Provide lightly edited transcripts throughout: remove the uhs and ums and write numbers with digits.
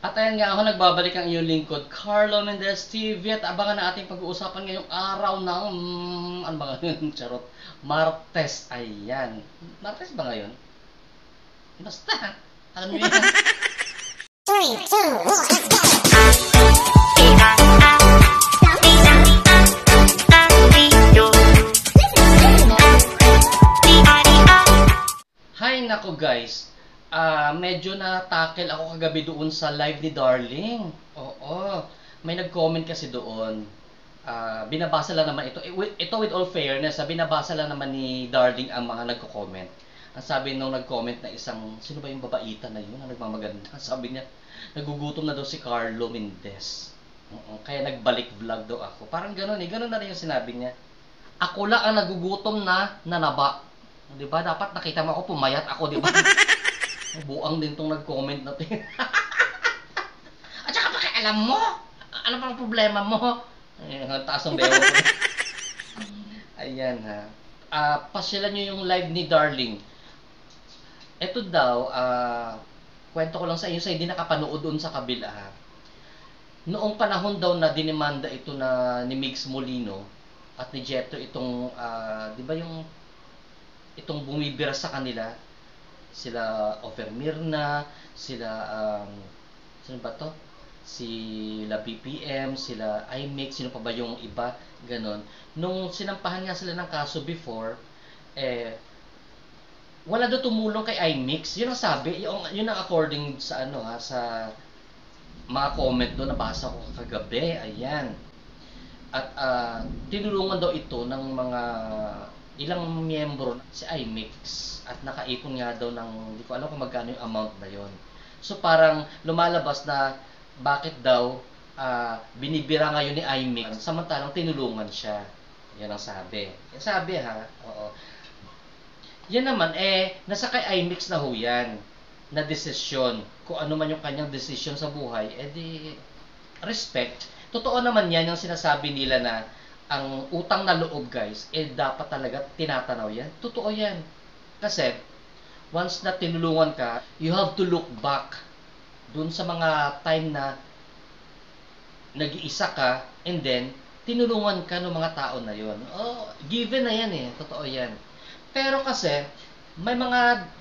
At ayan nga ako, nagbabalik ang iyong lingkod, Carlo Mendez TV, at abangan na ating pag-uusapan ngayong araw ng, ano ba ngayon, charot, Martes, ayan. Martes ba ngayon? Basta, alam niyo yan. 3, 2, 1, let's go! Hi nako guys, medyo na-tackle ako kagabi doon sa live ni Darling. Oo, may nag-comment kasi doon. Binabasa lang naman ito. Ito with all fairness, binabasa lang naman ni Darling ang mga nagko-comment. Ang sabi nung nag-comment na isang, sino ba yung babaita na yun na nagmamaganda? Sabi niya, nagugutom na daw si Carlo Mendez. Oo, kaya nagbalik vlog daw ako. Parang gano'n eh, gano'n na rin yung sinabi niya. Ako lang ang nagugutom na nanaba. Di ba? Dapat nakita mo ako, pumayat ako, di ba? Buang din tong nag-comment na ito. At saka pakialam mo? Ano pang problema mo? Taas ang bewa ko. Ayan ha. Pasyalan nyo yung live ni Darling. Ito daw, kwento ko lang sa inyo sa hindi nakapanood doon sa kabila ha. Noong panahon daw na dinimanda ito na ni Migs Molino at ni Jetto itong, di ba yung itong bumibira sa kanila, sila Ofer Mirna, sila sino ba to? Sila BPM, sila IMIX, sino pa ba yung iba, ganon. Nung sinampahan nga sila ng kaso before, wala daw tumulong kay IMIX. Yun ang sabi, yun ang according sa ano ha, sa mga comment doon nabasa ko kagabi, ayan. At tinulungan daw ito ng mga ilang miyembro si IMIX at nakaipon nga daw ng hindi ko alam kung magkano yung amount na yon. So parang lumalabas na bakit daw binibira ngayon ni IMIX samantalang tinulungan siya. Yan ang sabi. Yan sabi ha. Oo. Yan naman nasa kay IMIX na ho yan na desisyon. Kung ano man yung kanyang desisyon sa buhay, di respect. Totoo naman yan yung sinasabi nila na ang utang na loob guys, dapat talaga tinatanaw yan. Totoo yan. Kasi, once na tinulungan ka, you have to look back dun sa mga time na nag-iisa ka, and then, tinulungan ka ng mga tao na yon. Oh, given na yan eh. Totoo yan. Pero kasi, may mga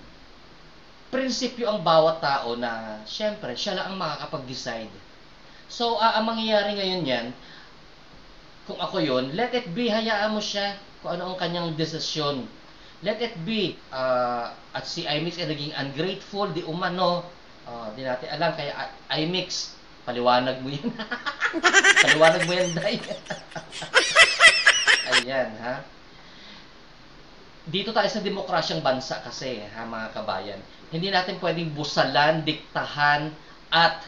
prinsipyo ang bawat tao na, syempre, siya lang ang makakapag-decide. So, ang mangyayari ngayon yan, kung ako yun, let it be, hayaan mo siya kung ano ang kanyang desisyon. Let it be. At si IMIX ay naging ungrateful, di umano. Di natin alam, kaya IMIX, paliwanag mo yan. Paliwanag mo yan, Day. Ayan, ha. Dito tayo sa demokrasyang bansa kasi, ha, mga kabayan. Hindi natin pwedeng busalan, diktahan, at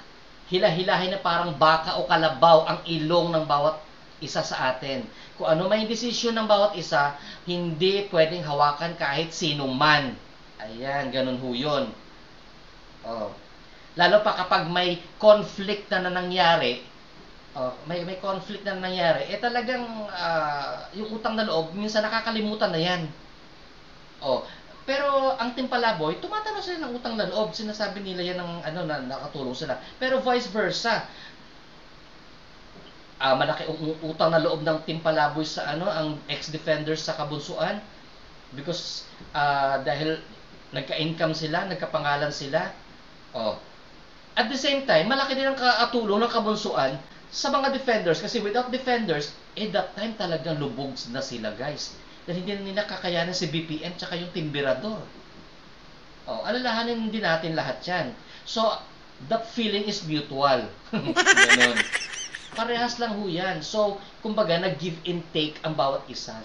hilahilahin na parang baka o kalabaw ang ilong ng bawat isa sa atin. Kung ano may desisyon ng bawat isa, hindi pwedeng hawakan kahit sino man. Ayan, ganun ho yun. Lalo pa kapag may conflict na nangyari, may conflict na nangyari, talagang yung utang na loob, minsan nakakalimutan na yan. Pero ang Timpalaboy, tumatalo sila ng utang na loob. Sinasabi nila yan ng na nakatulong sila. Pero vice versa. Malaki utang na loob ng Timpalaboy sa ang ex-defenders sa Kabunsuan because dahil nagka-income sila, nagkapangalan sila. At the same time, malaki din ang katulong ng Kabunsuan sa mga defenders kasi without defenders, that time talagang lubog na sila, guys. Dahil hindi na nila kakayanan si BPM tsaka yung Timberador. Alalahanin din natin lahat yan. So, that feeling is mutual. Ganon. Parehas lang ho yan. So, kumbaga, nag-give and take ang bawat isa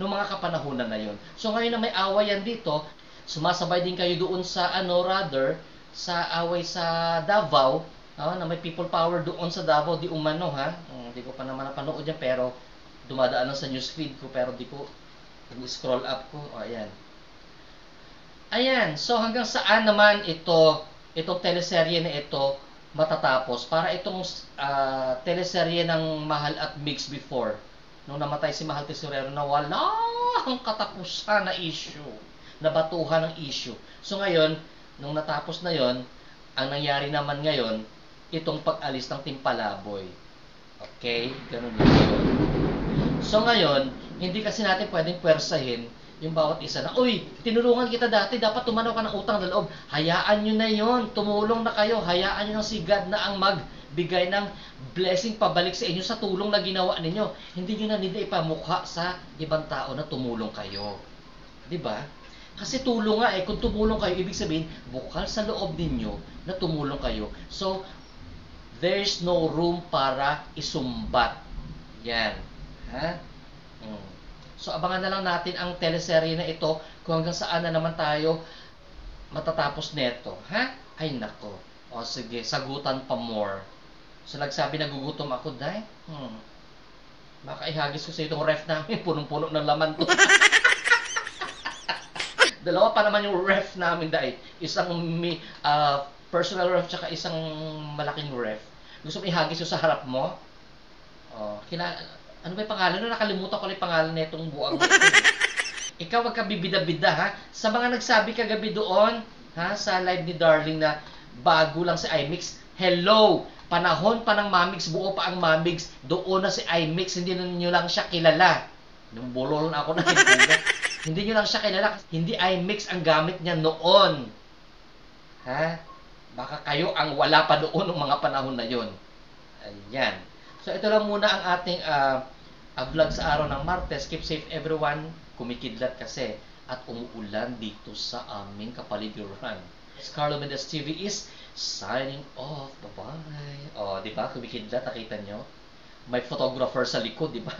noong mga kapanahunan na yon. So, ngayon na may away yan dito, sumasabay din kayo doon sa, sa away sa Davao, na may people power doon sa Davao, di umano, ha? Hindi ko pa naman napanood yan, pero dumadaan lang sa newsfeed ko, pero di ko scroll up ko. Ayan. Ayan. So, hanggang saan naman itong teleserye na ito matatapos para itong teleserye ng Mahal at Mix before nung namatay si Mahal Tesorero na walang katapusan na issue, nabatuhan ng issue. So ngayon, nung natapos na yon, ang nangyari naman ngayon, itong pag-alis ng Timpalaboy. Okay? Ganun yun. So ngayon, hindi kasi natin pwedeng pwersahin yung bawat isa na, uy, tinulungan kita dati, dapat tumanaw ka ng utang na loob. Hayaan nyo na yon, tumulong na kayo, hayaan nyo na si God na ang magbigay ng blessing pabalik sa inyo sa tulong na ginawa ninyo. Hindi nyo na nila ipamukha sa ibang tao na tumulong kayo. 'Di ba? Kasi tulong nga kung tumulong kayo, ibig sabihin, bukal sa loob ninyo na tumulong kayo. So, there's no room para isumbat. Yan. Ha? So, abangan na lang natin ang teleserye na ito kung hanggang saan na naman tayo matatapos neto. Ha? Ay, nako. O, sige, sagutan pa more. So, nagsabi nagugutom ako, dahil, baka ihagis ko sa itong ref namin, punong-puno ng laman to. Dalawa pa naman yung ref namin, dahil. Isang personal ref, tsaka isang malaking ref. Gusto mo ihagis yung sa harap mo? O, ano ba yung pangalan? Nakalimutan ko lang yung pangalan na itong buwang ito. Ikaw, wag ka bibida-bida, ha? Sa mga nagsabi kagabi doon, ha, sa live ni Darling na bago lang si iMix, hello! Panahon pa ng Mamix, buo pa ang Mamix, doon na si iMix, hindi nyo lang siya kilala. Nung bulol na ako na hindi nyo lang siya kilala, hindi iMix ang gamit niya noon. Ha? Baka kayo ang wala pa doon ng mga panahon na yon. Ayan. So, ito lang muna ang ating vlog sa araw ng Martes. Keep safe everyone. Kumikidlat kasi at umuulan dito sa aming kapaligiran. Carlo Mendez TV is signing off. Bye-bye. O, di ba? Kumikidlat, nakita nyo? May photographer sa likod, di ba?